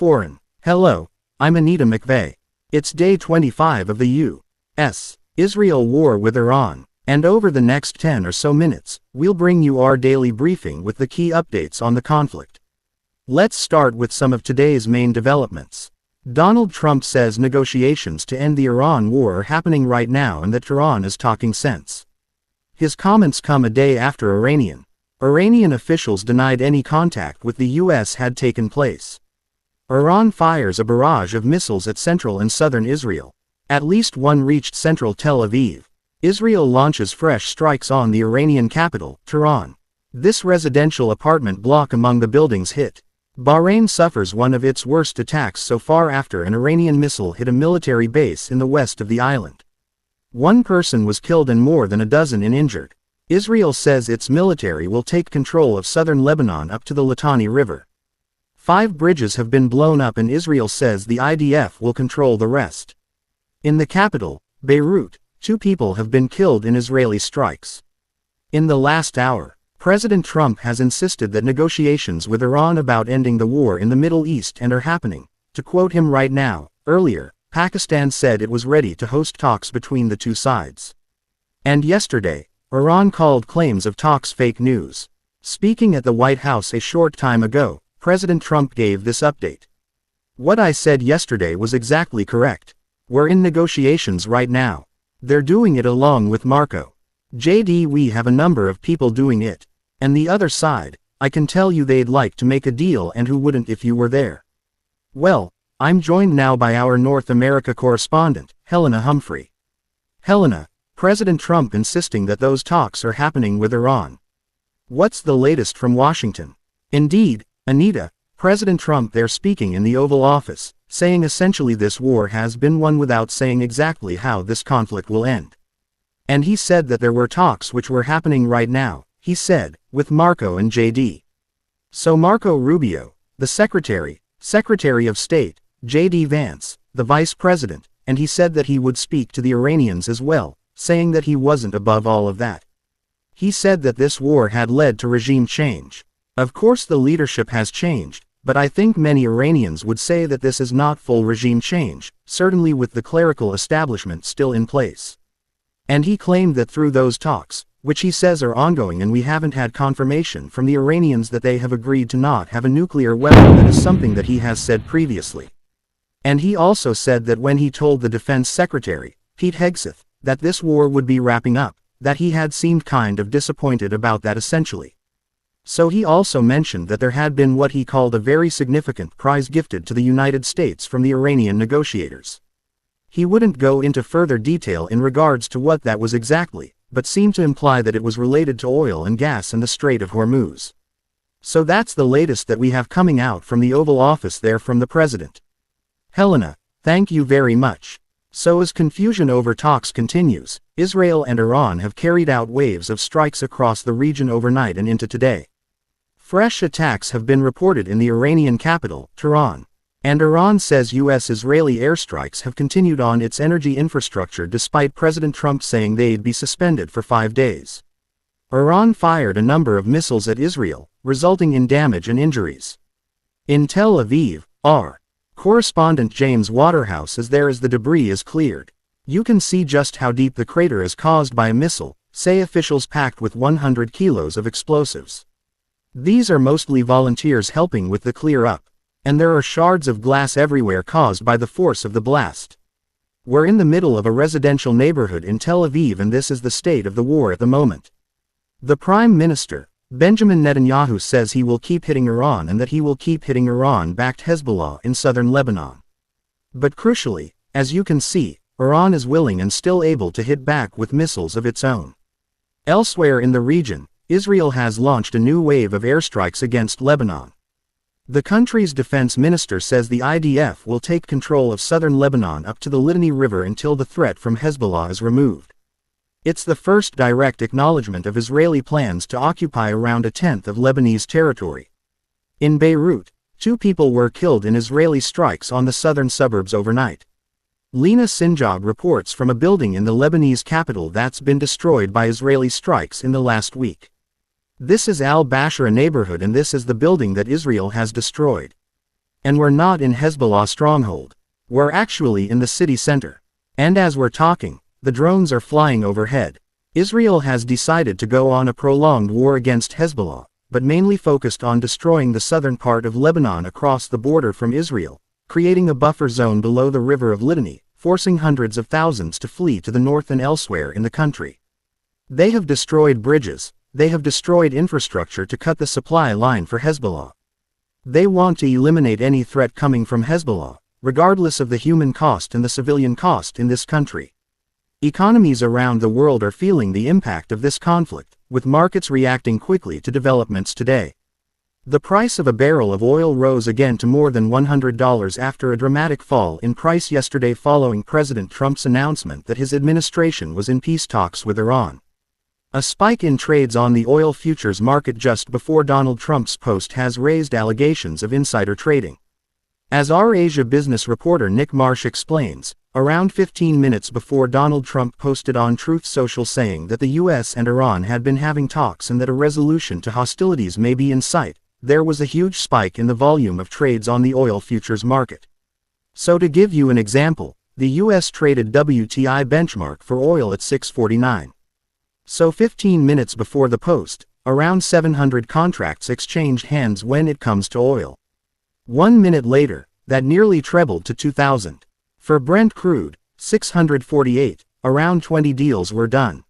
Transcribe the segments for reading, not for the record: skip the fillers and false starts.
Foreign. Hello, I'm Anita McVeigh. It's day 25 of the U.S. Israel war with Iran, and over the next 10 or so minutes, we'll bring you our daily briefing with the key updates on the conflict. Let's start with some of today's main developments. Donald Trump says negotiations to end the Iran war are happening right now and that Tehran is talking sense. His comments come a day after Iranian officials denied any contact with the U.S. had taken place. Iran fires a barrage of missiles at central and southern Israel. At least one reached central Tel Aviv. Israel launches fresh strikes on the Iranian capital, Tehran. This residential apartment block among the buildings hit. Bahrain suffers one of its worst attacks so far after an Iranian missile hit a military base in the west of the island. One person was killed and more than a dozen injured. Israel says its military will take control of southern Lebanon up to the Litani River. 5 bridges have been blown up and Israel says the IDF will control the rest. In the capital, Beirut, 2 people have been killed in Israeli strikes. In the last hour, President Trump has insisted that negotiations with Iran about ending the war in the Middle East and are happening. To quote him right now, earlier, Pakistan said it was ready to host talks between the two sides. And yesterday, Iran called claims of talks fake news. Speaking at the White House a short time ago, President Trump gave this update. What I said yesterday was exactly correct. We're in negotiations right now. They're doing it along with Marco. JD, we have a number of people doing it. And the other side, I can tell you they'd like to make a deal, and who wouldn't if you were there? Well, I'm joined now by our North America correspondent, Helena Humphrey. Helena, President Trump insisting that those talks are happening with Iran. What's the latest from Washington? Indeed, Anita, President Trump there speaking in the Oval Office, saying essentially this war has been won without saying exactly how this conflict will end. And he said that there were talks which were happening right now, he said, with Marco and JD. So Marco Rubio, the Secretary of State, JD Vance, the Vice President, and he said that he would speak to the Iranians as well, saying that he wasn't above all of that. He said that this war had led to regime change. Of course the leadership has changed, but I think many Iranians would say that this is not full regime change, certainly with the clerical establishment still in place. And he claimed that through those talks, which he says are ongoing, and we haven't had confirmation from the Iranians that they have agreed to not have a nuclear weapon. That is something that he has said previously. And he also said that when he told the Defense Secretary, Pete Hegseth, that this war would be wrapping up, that he had seemed kind of disappointed about that essentially. So he also mentioned that there had been what he called a very significant prize gifted to the United States from the Iranian negotiators. He wouldn't go into further detail in regards to what that was exactly, but seemed to imply that it was related to oil and gas and the Strait of Hormuz. So that's the latest that we have coming out from the Oval Office there from the President. Helena, thank you very much. So as confusion over talks continues, Israel and Iran have carried out waves of strikes across the region overnight and into today. Fresh attacks have been reported in the Iranian capital, Tehran. And Iran says U.S.-Israeli airstrikes have continued on its energy infrastructure despite President Trump saying they'd be suspended for 5 days. Iran fired a number of missiles at Israel, resulting in damage and injuries. In Tel Aviv, our correspondent James Waterhouse is there as the debris is cleared. You can see just how deep the crater is caused by a missile, say officials packed with 100 kilos of explosives. These are mostly volunteers helping with the clear-up. And there are shards of glass everywhere caused by the force of the blast. We're in the middle of a residential neighborhood in Tel Aviv, and this is the state of the war at the moment. The Prime Minister, Benjamin Netanyahu, says he will keep hitting Iran and that he will keep hitting Iran-backed Hezbollah in southern Lebanon. But crucially, as you can see, Iran is willing and still able to hit back with missiles of its own. Elsewhere in the region, Israel has launched a new wave of airstrikes against Lebanon. The country's defense minister says the IDF will take control of southern Lebanon up to the Litani River until the threat from Hezbollah is removed. It's the first direct acknowledgement of Israeli plans to occupy around a tenth of Lebanese territory. In Beirut, 2 people were killed in Israeli strikes on the southern suburbs overnight. Lena Sinjog reports from a building in the Lebanese capital that's been destroyed by Israeli strikes in the last week. This is al-Bashra neighborhood, and this is the building that Israel has destroyed. And we're not in Hezbollah stronghold. We're actually in the city center. And as we're talking, the drones are flying overhead. Israel has decided to go on a prolonged war against Hezbollah, but mainly focused on destroying the southern part of Lebanon across the border from Israel, creating a buffer zone below the river of Litani, forcing hundreds of thousands to flee to the north and elsewhere in the country. They have destroyed bridges, they have destroyed infrastructure to cut the supply line for Hezbollah. They want to eliminate any threat coming from Hezbollah, regardless of the human cost and the civilian cost in this country. Economies around the world are feeling the impact of this conflict, with markets reacting quickly to developments today. The price of a barrel of oil rose again to more than $100 after a dramatic fall in price yesterday following President Trump's announcement that his administration was in peace talks with Iran. A spike in trades on the oil futures market just before Donald Trump's post has raised allegations of insider trading. As our Asia business reporter Nick Marsh explains, around 15 minutes before Donald Trump posted on Truth Social saying that the US and Iran had been having talks and that a resolution to hostilities may be in sight, there was a huge spike in the volume of trades on the oil futures market. So to give you an example, the US traded WTI benchmark for oil at $6.49. So 15 minutes before the post, around 700 contracts exchanged hands when it comes to oil. 1 minute later, that nearly trebled to 2,000. For Brent crude, 648, around 20 deals were done.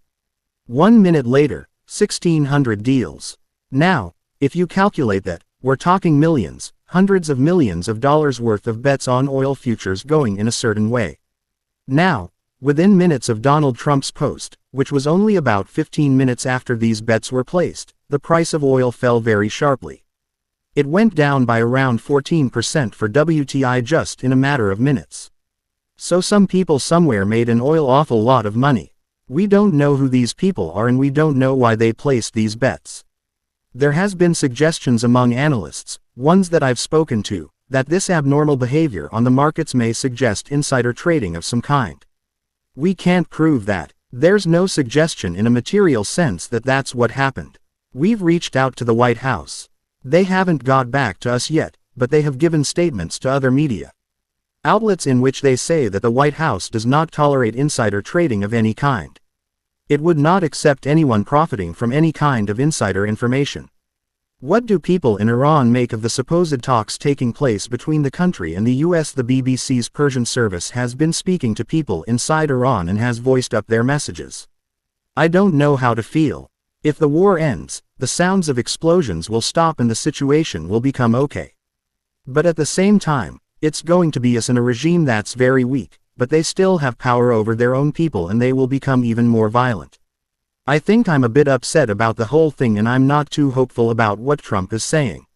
1 minute later, 1,600 deals. Now, if you calculate that, we're talking millions, hundreds of millions of dollars worth of bets on oil futures going in a certain way. Now, within minutes of Donald Trump's post, which was only about 15 minutes after these bets were placed, the price of oil fell very sharply. It went down by around 14% for WTI just in a matter of minutes. So some people somewhere made an awful lot of money. We don't know who these people are and we don't know why they placed these bets. There has been suggestions among analysts, ones that I've spoken to, that this abnormal behavior on the markets may suggest insider trading of some kind. We can't prove that. There's no suggestion in a material sense that that's what happened. We've reached out to the White House. They haven't got back to us yet, but they have given statements to other media outlets in which they say that the White House does not tolerate insider trading of any kind. It would not accept anyone profiting from any kind of insider information. What do people in Iran make of the supposed talks taking place between the country and the US? The BBC's Persian service has been speaking to people inside Iran and has voiced up their messages. I don't know how to feel. If the war ends, the sounds of explosions will stop and the situation will become okay. But at the same time, it's going to be us in a regime that's very weak, but they still have power over their own people and they will become even more violent. I think I'm a bit upset about the whole thing and I'm not too hopeful about what Trump is saying.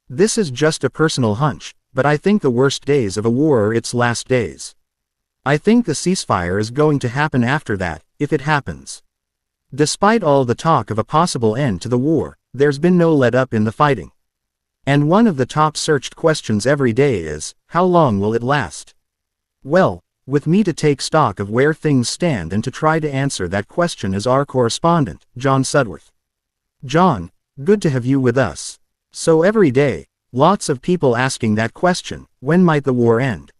This is just a personal hunch, but I think the worst days of a war are its last days. I think the ceasefire is going to happen after that, if it happens. Despite all the talk of a possible end to the war, there's been no let-up in the fighting. And one of the top searched questions every day is, how long will it last? Well, with me to take stock of where things stand and to try to answer that question is our correspondent, John Sudworth. John, good to have you with us. So every day, lots of people asking that question, when might the war end?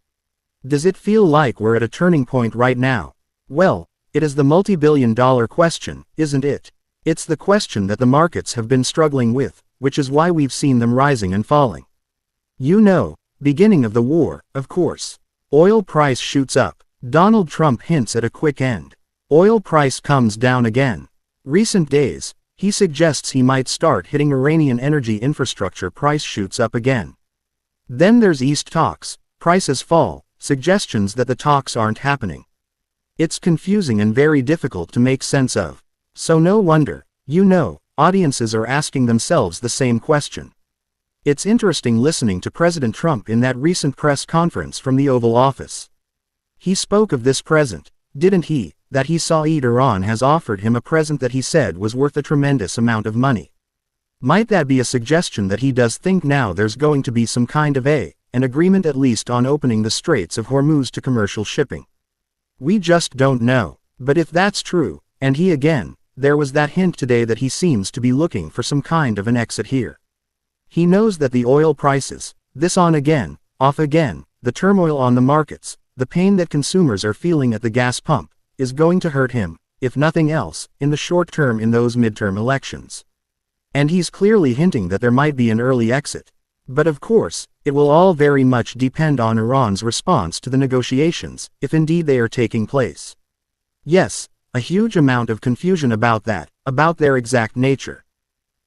Does it feel like we're at a turning point right now? Well, it is the multi-billion-dollar question, isn't it? It's the question that the markets have been struggling with, which is why we've seen them rising and falling. You know, beginning of the war, of course. Oil price shoots up. Donald Trump hints at a quick end. Oil price comes down again. Recent days, he suggests he might start hitting Iranian energy infrastructure. Price shoots up again. Then there's East talks. Prices fall, suggestions that the talks aren't happening. It's confusing and very difficult to make sense of. So no wonder, you know, audiences are asking themselves the same question. It's interesting listening to President Trump in that recent press conference from the Oval Office. He spoke of this present, didn't he, that he saw Iran has offered him a present that he said was worth a tremendous amount of money. Might that be a suggestion that he does think now there's going to be some kind of an agreement at least on opening the Straits of Hormuz to commercial shipping? We just don't know. But if that's true, and there was that hint today that he seems to be looking for some kind of an exit here. He knows that the oil prices, This on again, off again, the turmoil on the markets, the pain that consumers are feeling at the gas pump, is going to hurt him, if nothing else, in the short term in those midterm elections. And he's clearly hinting that there might be an early exit. But of course, it will all very much depend on Iran's response to the negotiations, if indeed they are taking place. Yes, a huge amount of confusion about that, about their exact nature.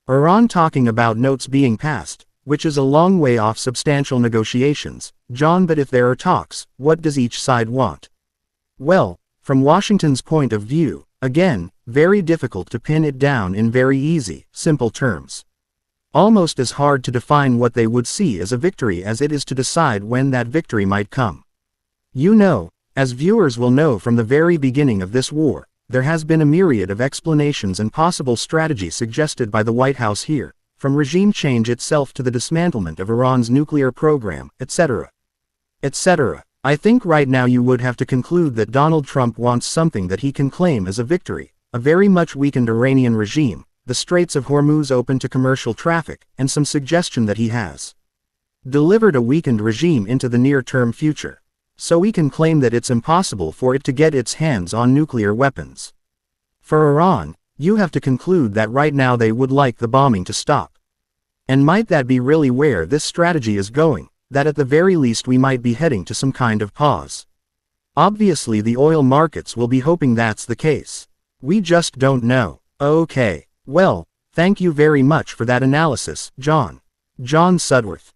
Iran talking about notes being passed, which is a long way off substantial negotiations, John, but if there are talks, what does each side want? Well, from Washington's point of view, again, very difficult to pin it down in very easy, simple terms. Almost as hard to define what they would see as a victory as it is to decide when that victory might come. You know, as viewers will know from the very beginning of this war, there has been a myriad of explanations and possible strategies suggested by the White House here, from regime change itself to the dismantlement of Iran's nuclear program, etc. etc. I think right now you would have to conclude that Donald Trump wants something that he can claim as a victory, a very much weakened Iranian regime, the Straits of Hormuz open to commercial traffic, and some suggestion that he has delivered a weakened regime into the near-term future. So we can claim that it's impossible for it to get its hands on nuclear weapons. For Iran, you have to conclude that right now they would like the bombing to stop. And might that be really where this strategy is going, that at the very least we might be heading to some kind of pause? Obviously the oil markets will be hoping that's the case. We just don't know. Okay. Well, thank you very much for that analysis, John. John Sudworth.